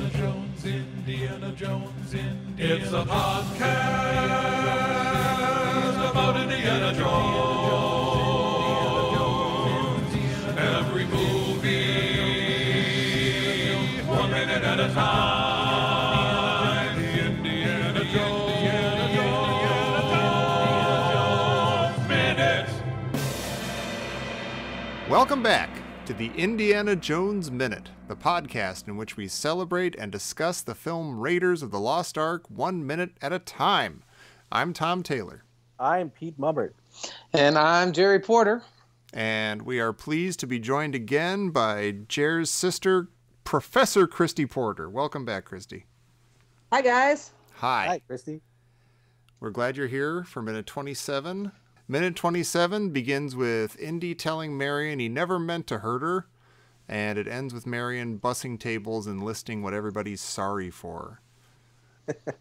Indiana Jones. It's a podcast about Indiana Jones. Every movie, 1 minute at a time. Indiana Jones Minute. Welcome back to the Indiana Jones Minute, the podcast in which we celebrate and discuss the film Raiders of the Lost Ark 1 minute at a time. I'm Tom Taylor. I'm Pete Mubbert. And I'm Jerry Porter. And we are pleased to be joined again by Jer's sister, Professor Christie Porter. Welcome back, Christie. Hi, guys. Hi, Christie. We're glad you're here for minute 27. Minute 27 begins with Indy telling Marion he never meant to hurt her, and it ends with Marion bussing tables and listing what everybody's sorry for.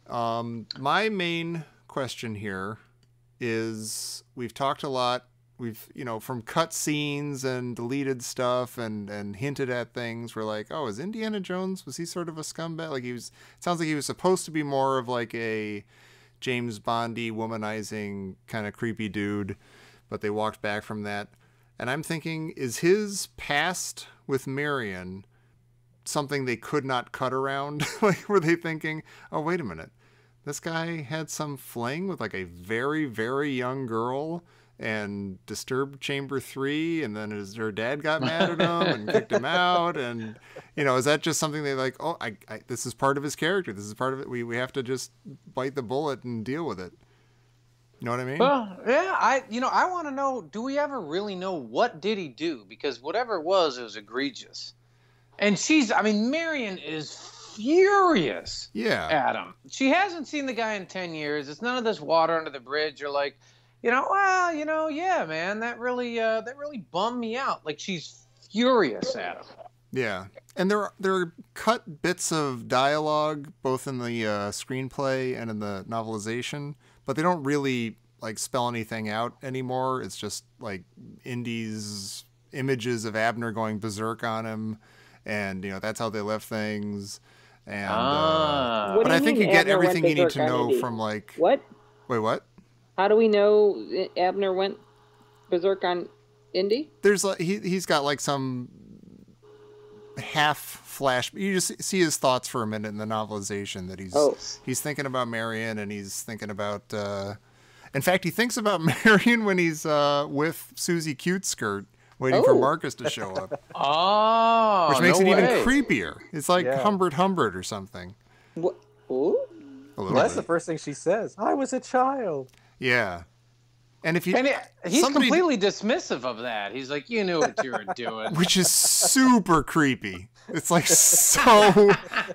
My main question here is, we've talked a lot, from cut scenes and deleted stuff and hinted at things, we're like, oh, is Indiana Jones, was he sort of a scumbag? Like, it sounds like he was supposed to be more of like a James Bondy, womanizing, kind of creepy dude, but they walked back from that. And I'm thinking, is his past with Marion something they could not cut around? Like, were they thinking, oh, wait a minute, this guy had some fling with like a very, very young girl and disturbed Chamber 3, and then her dad got mad at him and kicked him out, and is that just something they like, oh, I this is part of his character, this is part of it, we have to just bite the bullet and deal with it? You know what I mean? Well, yeah, I want to know, do we ever really know what did he do? Because whatever it was egregious. And Marion is furious at him. She hasn't seen the guy in 10 years. It's none of this water under the bridge or like, yeah, man, that really bummed me out. Like, she's furious at him. Yeah. And there are cut bits of dialogue, both in the screenplay and in the novelization, but they don't really like spell anything out anymore. It's just like Indy's images of Abner going berserk on him, and that's how they left things. And but I think you get everything you need to know from like what? Wait, what? How do we know Abner went berserk on Indy? There's like he's got like some half flash. You just see his thoughts for a minute in the novelization that he's thinking about Marion, and he's thinking about. In fact, he thinks about Marion when he's with Susie Cute Skirt, waiting for Marcus to show up. Oh, which makes it even creepier. It's like Humbert or something. What? Ooh. That's the first thing she says. I was a child. Yeah. And if he's completely dismissive of that. He's like, you knew what you were doing. Which is super creepy. It's like it's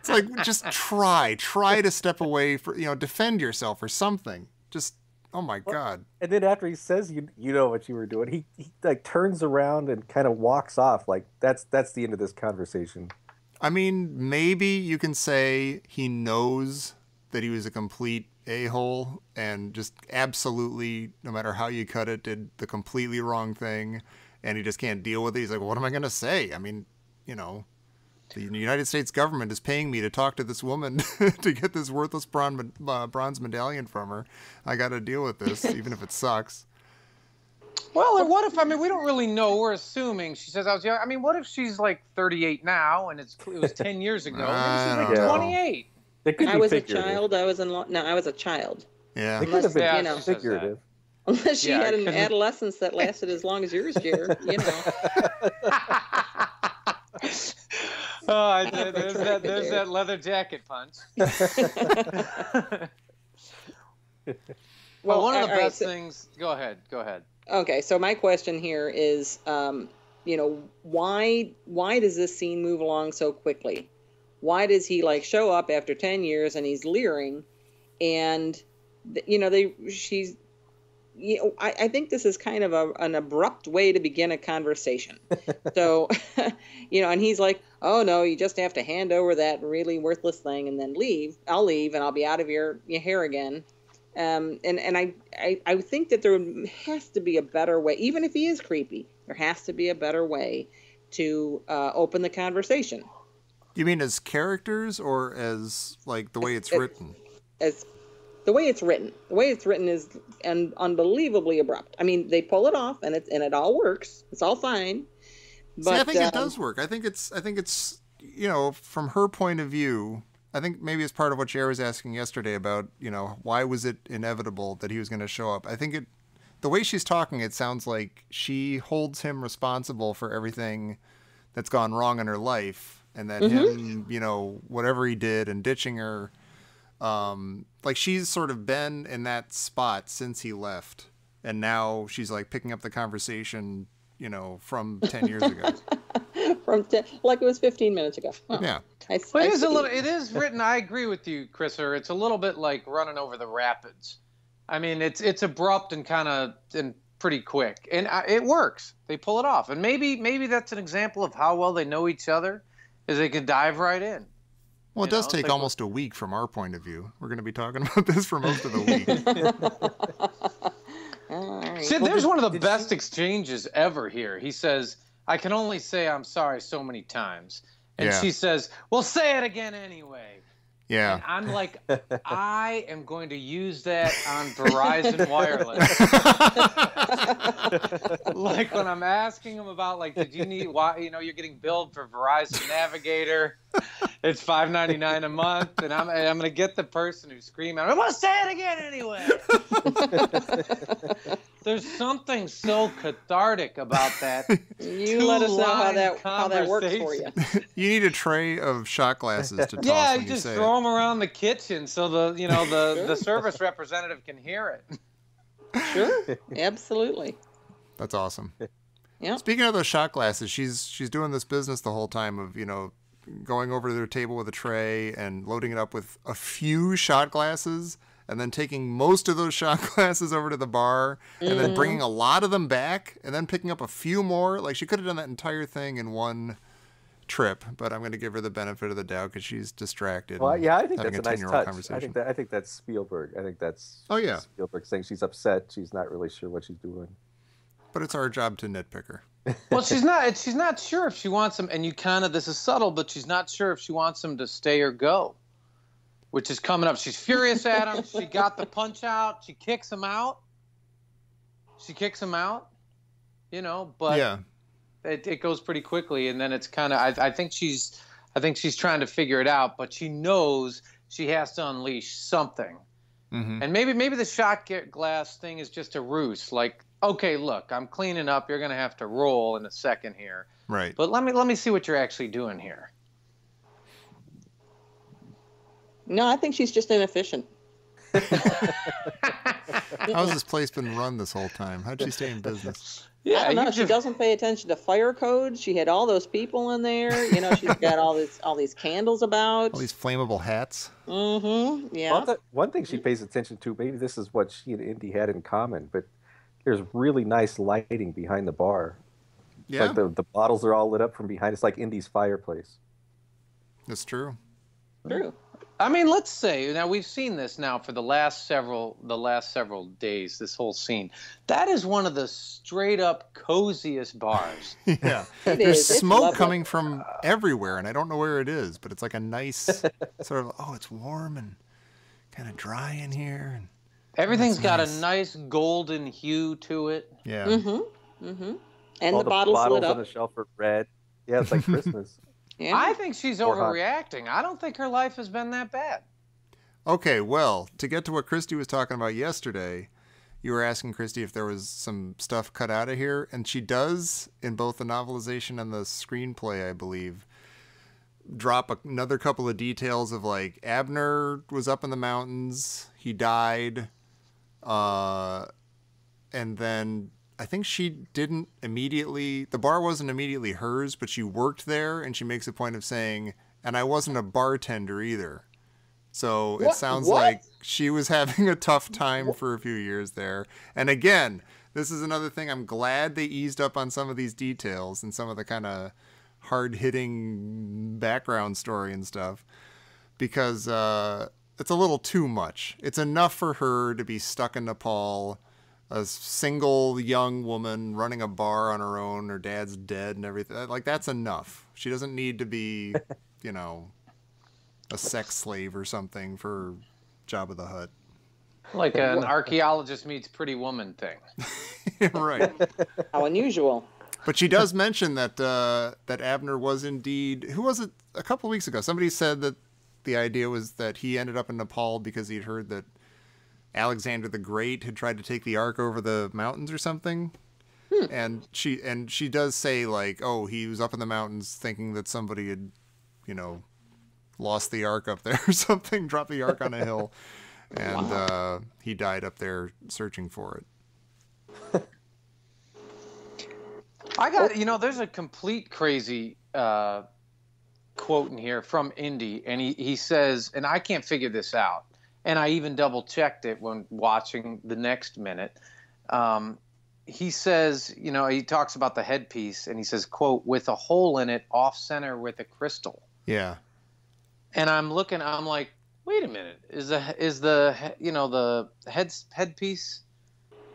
like, just try to step away, defend yourself or something. Just, oh my God. And then after he says, you know what you were doing, he like turns around and kind of walks off. Like, that's the end of this conversation. I mean, maybe you can say he knows that he was a complete a-hole and just absolutely, no matter how you cut it, did the completely wrong thing, and he just can't deal with it. He's like, what am I going to say? I mean, the United States government is paying me to talk to this woman to get this worthless bronze medallion from her. I got to deal with this, even if it sucks. Well, or what if, we don't really know. We're assuming she says I was young. I mean, what if she's like 38 now and it was 10 years ago? Maybe she's like 28. I was a child. I was a child. Yeah. It could have been figurative. Unless she had an adolescence that lasted as long as yours, Jared. Oh, there's that leather jacket punch. Well, one of the best things. Go ahead. Okay, so my question here is, why does this scene move along so quickly? Why does he show up after 10 years and he's leering, and I think this is kind of an abrupt way to begin a conversation. So, and he's like, oh no, you just have to hand over that really worthless thing and then leave. I'll leave and I'll be out of your hair again. And I think that there has to be a better way, even if he is creepy, there has to be a better way to open the conversation. You mean as characters or as like the way it's written? As the way it's written. The way it's written is unbelievably abrupt. I mean, they pull it off, and it all works. It's all fine. But, see, I think it does work. I think it's from her point of view. I think maybe it's part of what Jared was asking yesterday about, why was it inevitable that he was going to show up? I think the way she's talking, it sounds like she holds him responsible for everything that's gone wrong in her life, and that him, whatever he did and ditching her. Like she's sort of been in that spot since he left, and now she's like picking up the conversation, from 10 years ago. Like it was 15 minutes ago. Huh. Yeah. It is written. I agree with you, Christopher. It's a little bit like running over the rapids. I mean, it's abrupt and and pretty quick, and it works. They pull it off, and maybe that's an example of how well they know each other, is they could dive right in. Well, it does take almost a week from our point of view. We're going to be talking about this for most of the week. See, there's one of the best exchanges ever here. He says, "I can only say I'm sorry so many times." And she says, "Well, say it again anyway." Yeah. And I'm like, I am going to use that on Verizon Wireless. Like when I'm asking them about, like, did you need, why, you're getting billed for Verizon Navigator. It's $5.99 a month. And I'm going to get the person who's screaming, "I want to say it again anyway." There's something so cathartic about that. You let us know how that works for you. You need a tray of shot glasses to toss yeah, when you you just say throw it. them around the kitchen so the service representative can hear it. Sure, absolutely. That's awesome. Yeah. Speaking of those shot glasses, she's doing this business the whole time of going over to their table with a tray and loading it up with a few shot glasses, and then taking most of those shot glasses over to the bar, and then bringing a lot of them back, and then picking up a few more. Like, she could have done that entire thing in one trip, but I'm going to give her the benefit of the doubt because she's distracted. Well, yeah, I think having that's a nice touch. I think that's Spielberg. I think that's Spielberg saying she's upset. She's not really sure what she's doing. But it's our job to nitpick her. Well, she's not sure if she wants him, and this is subtle, but she's not sure if she wants him to stay or go, which is coming up. She's furious at him. She got the punch out. She kicks him out. But yeah. It goes pretty quickly, and then it's kind of. I think she's trying to figure it out, but she knows she has to unleash something. Mm-hmm. And maybe the shot glass thing is just a ruse. Like, okay, look, I'm cleaning up. You're gonna have to roll in a second here. Right. But let me see what you're actually doing here. No, I think she's just inefficient. How's this place been run this whole time? How'd she stay in business? Yeah, I don't know. She doesn't pay attention to fire codes. She had all those people in there. She's got all these candles about. All these flammable hats. Mm-hmm. Yeah. Well, one thing she pays attention to, maybe this is what she and Indy had in common, but there's really nice lighting behind the bar. Yeah. It's like the bottles are all lit up from behind. It's like Indy's fireplace. That's true. True. I mean, let's say now we've seen this now for the last several days. This whole scene, that is one of the straight up coziest bars. Yeah, there's smoke coming from everywhere, and I don't know where it is, but it's like a nice sort of it's warm and kind of dry in here, and everything's got a nice golden hue to it. Yeah. Mm-hmm. Mm-hmm. And all the bottles lit up on the shelf are red. Yeah, it's like Christmas. Yeah. I think she's overreacting. I don't think her life has been that bad. Okay, well, to get to what Christie was talking about yesterday, you were asking Christie if there was some stuff cut out of here, and she does, in both the novelization and the screenplay, I believe, drop another couple of details of, like, Abner was up in the mountains, he died, and then I think she didn't immediately, the bar wasn't immediately hers, but she worked there, and she makes a point of saying, and I wasn't a bartender either. So it sounds like she was having a tough time for a few years there. And again, this is another thing. I'm glad they eased up on some of these details and some of the kind of hard-hitting background story and stuff, because it's a little too much. It's enough for her to be stuck in Nepal, a single young woman running a bar on her own. Her dad's dead and everything. Like, that's enough. She doesn't need to be you know, a sex slave or something for Jabba the Hutt. Like an archaeologist meets pretty woman thing. Right. How unusual. But she does mention that that Abner was indeed, who was it a couple weeks ago? Somebody said that the idea was that he ended up in Nepal because he'd heard that Alexander the Great had tried to take the Ark over the mountains or something. And she does say, like, oh, he was up in the mountains thinking that somebody had, you know, lost the Ark up there or something, dropped the Ark on a hill, and he died up there searching for it. I got, you know, there's a complete crazy quote in here from Indy, and he says, and I can't figure this out, and I even double checked it when watching the next minute. He says, you know, he talks about the headpiece, and he says, quote, with a hole in it off center with a crystal. Yeah. And I'm like, wait a minute, is the you know, the headpiece,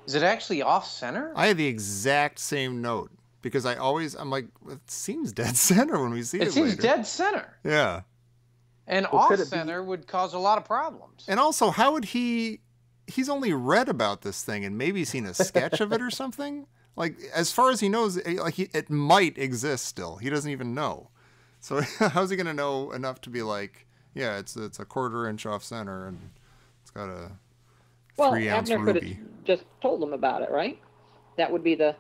is it actually off center? I had the exact same note because I'm like, it seems dead center when we see it. It seems later. dead center. Yeah. And off center would cause a lot of problems. And also, how would he's only read about this thing and maybe seen a sketch of it or something? Like, as far as he knows, like it might exist still. He doesn't even know. So how's he going to know enough to be like, yeah, it's a 1/4 inch off center and it's got a 3-ounce Abner ruby. could have just told him about it, right? That would be the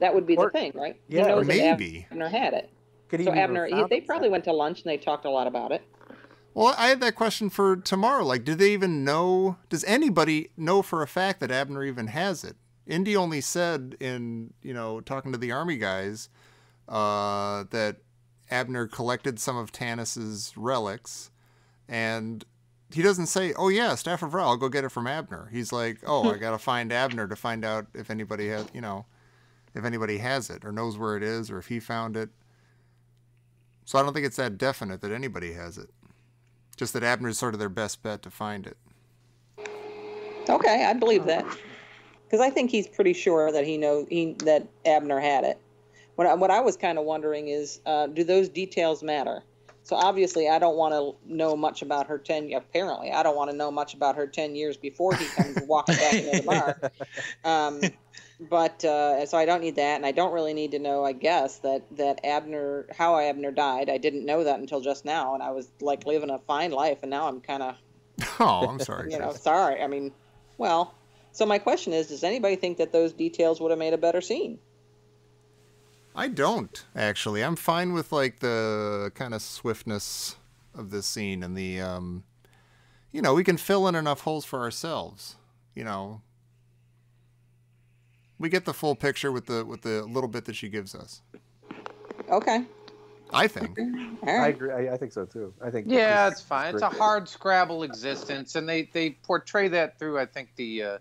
thing, right? Yeah, he knows maybe. that Abner had it. Could he So even Abner, found they it? probably went to lunch and they talked a lot about it. Well, I had that question for tomorrow. Like, do they even know? Does anybody know for a fact that Abner even has it? Indy only said in, you know, talking to the army guys, that Abner collected some of Tanis's relics, and he doesn't say, "Oh yeah, Staff of Ra, I'll go get it from Abner." He's like, "Oh, I gotta find Abner to find out if anybody has, you know, if anybody has it or knows where it is or if he found it." So I don't think it's that definite that anybody has it. Just that Abner's sort of their best bet to find it. Okay, I believe that. Because I think he's pretty sure that that Abner had it. What I was kind of wondering is, do those details matter? So obviously, I don't want to know much about her apparently, I don't want to know much about her 10 years before he comes walking back into the bar. But so I don't need that, and I don't really need to know, I guess, that how Abner died. I didn't know that until just now, and I was like living a fine life, and now I'm kind of, Oh, I'm sorry. you know, sorry. I mean, well, so my question is, does anybody think that those details would have made a better scene? I don't, actually. I'm fine with, like, the kind of swiftness of this scene and the, you know, we can fill in enough holes for ourselves, you know. We get the full picture with the little bit that she gives us. Okay. I think. All I right. agree. I think so too. I think. Yeah, it's fine. It's a hard scrabble existence, and they portray that through, I think, the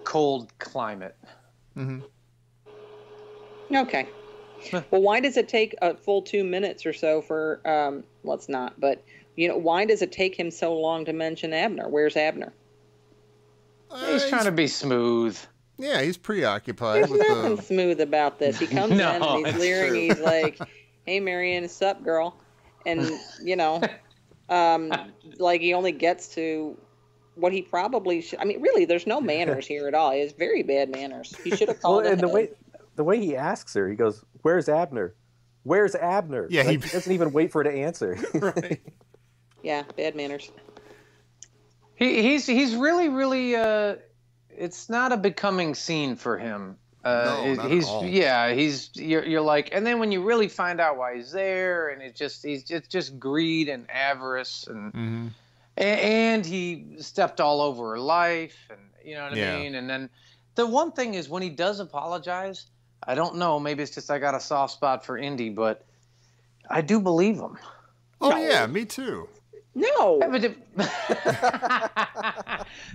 cold climate. Mm-hmm. Okay. Well, why does it take a full 2 minutes or so for, well, it's not, but, you know, why does it take him so long to mention Abner? Where's Abner? He's trying to be smooth. Yeah, he's preoccupied There's with nothing smooth about this. He comes No, in and he's it's leering. true. He's like, "Hey, Marion, what's up, girl?" And, you know, like he only gets to what he probably should. I mean, really, there's no manners here at all. He has very bad manners. He should have Well, called and ahead. the way he asks her, he goes, "Where's Abner? Where's Abner?" Yeah, Like, he doesn't even wait for her to answer. right. Yeah, bad manners. He's really it's not a becoming scene for him. No, not at all. You're like, and then when you really find out why he's there, and it's just greed and avarice, and Mm-hmm. and he stepped all over her life, and you know what Yeah. I mean. And then the one thing is when he does apologize, I don't know, maybe it's just I got a soft spot for Indy, but I do believe him. Oh, No. yeah, me too. No.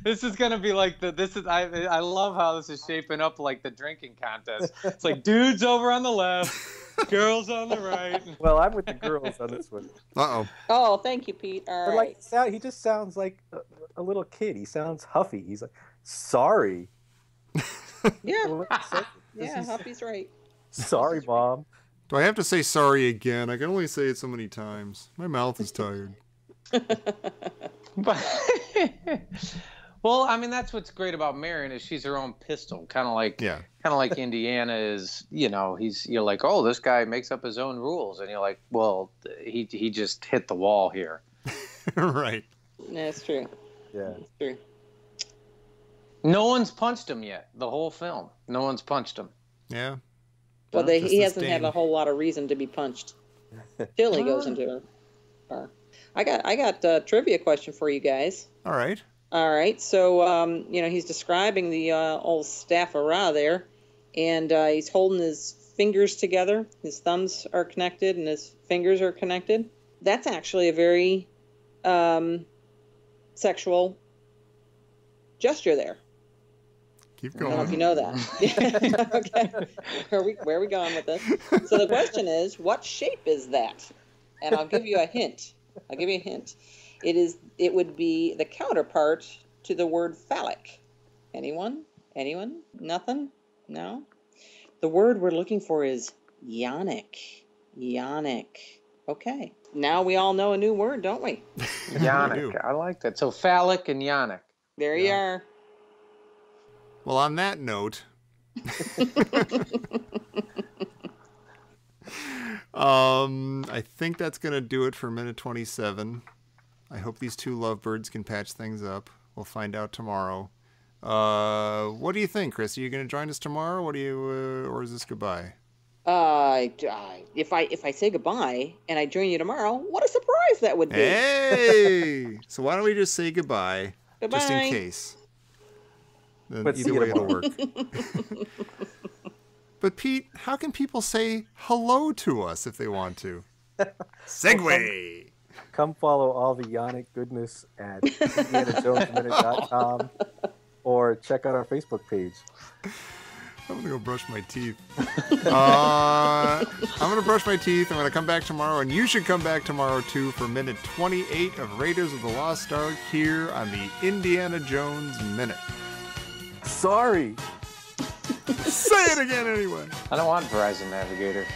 This is gonna be like I love how this is shaping up like the drinking contest. It's like dudes over on the left, girls on the right. Well, I'm with the girls on this one. Uh-oh. Oh, thank you, Pete. All But right. like, he just sounds like a little kid. He sounds huffy. He's like, "Sorry." Yeah. What he said- Yeah, Huffy's right. Sorry, Mom. Do I have to say sorry again? I can only say it so many times. My mouth is tired. Well, I mean, that's what's great about Marion is she's her own pistol, kind of like Indiana is. You're like, oh, this guy makes up his own rules, and you're like, well, he just hit the wall here. Right. That's true. Yeah. That's true. No one's punched him yet. The whole film, no one's punched him. Yeah. Well, he hasn't had a whole lot of reason to be punched. Till he goes into her car. I got a trivia question for you guys. All right. So, he's describing the old staff-a-ra there, and he's holding his fingers together. His thumbs are connected, and his fingers are connected. That's actually a very sexual gesture there. Keep going. I don't know if you know that. Okay. Where are we going with this? So the question is, what shape is that? And I'll give you a hint. It would be the counterpart to the word phallic. Anyone? Nothing? No? The word we're looking for is Yonic. Okay. Now we all know a new word, don't we? Yonic. I like that. So phallic and Yonic. There you are. Well, on that note, I think that's going to do it for minute 27. I hope these two lovebirds can patch things up. We'll find out tomorrow. What do you think, Chris? Are you going to join us tomorrow? Or is this goodbye? If I say goodbye and I join you tomorrow, what a surprise that would be. Hey! So why don't we just say goodbye? Goodbye. Just in case. Then But either way it'll work. But Pete, how can people say hello to us if they want to? Segue! Come follow all the Yonic goodness at IndianaJonesMinute.com or check out our Facebook page. I'm going to go brush my teeth. I'm going to brush my teeth. I'm going to come back tomorrow, and you should come back tomorrow, too, for minute 28 of Raiders of the Lost Ark here on the Indiana Jones Minute. Sorry! Say it again anyway. I don't want Verizon Navigator.